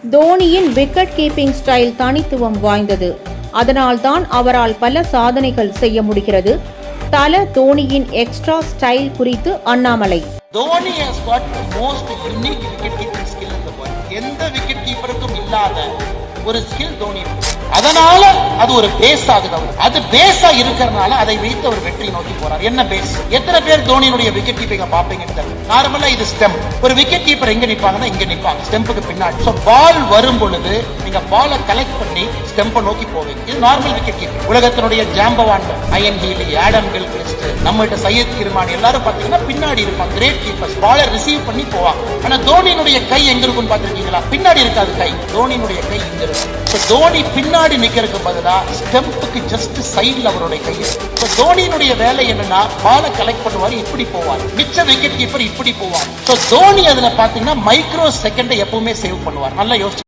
தோனியின் wicket keeping style தனித்துவம் வாய்ந்தது. அதனால்தான் அவரால் பல சாதனைகள் செய்ய முடிகிறது. தல தோனியின் எக்ஸ்ட்ரா ஸ்டைல் குறித்து Annamalai. Dhoni has got the most unique wicket keeping skill in the world. எந்த விக்கெட் கீப்பருக்கும் இல்லாத ஒரு ஸ்கில் தோனி. அதனால அது ஒரு பேஸ் ஆகுது. அது பேஸா இருக்கிறதுனால அதை வைத்து அவர் வெற்றி நோக்கி போறார். என்ன பேஸ்? எத்தனை பேர் தோனியினுடைய விக்கெட் கீப்பிங்க பாப்பீங்கன்னு தெரியல. நார்மலா இது ஸ்டெம்ப். ஒரு விக்கெட் கீப்பர் எங்க நிப்பாங்கன்னா இங்க நிப்பாங்க, ஸ்டெம்புக்கு பின்னாடி. சோ பால் வரும் பொழுது நீங்க பாலை கலெக்ட் பண்ணி ஸ்டெம்பை நோக்கி போவீங்க. இது நார்மல் விக்கெட் கீப்பர். உலகத்தினுடைய ஜாம்பவான் அயன் ஹீலி, ஆடம் கில்கிறிஸ்ட், நம்மகிட்ட சையத் கிர்மானி எல்லாரும் பாத்தீங்கன்னா பின்னாடி இருப்பாங்க. Great keepers. பாலை ரிசீவ் பண்ணி போவாங்க. ஆனா தோனியினுடைய கை எங்க இருக்குன்னு பாத்திருக்கீங்களா? பின்னாடி இருக்காது கை. தோனியினுடைய கை இங்க இருக்கும். தோனி பின்னாடி நிக்கிறதுக்கு பதிலா ஸ்டெம்புக்கு ஜஸ்ட் சைடுல அவருடைய கை. தோனியினுடைய வேலை என்னன்னா பாலை கலெக்ட் பண்ணுவாரு, இப்படி போவார். மிச்ச விக்கெட் கீப்பர் இப்படி போவார். தோனி அதுல பாத்தீங்கன்னா மைக்ரோ செகண்ட் எப்பவுமே சேவ் பண்ணுவார். நல்லா யோசிச்சு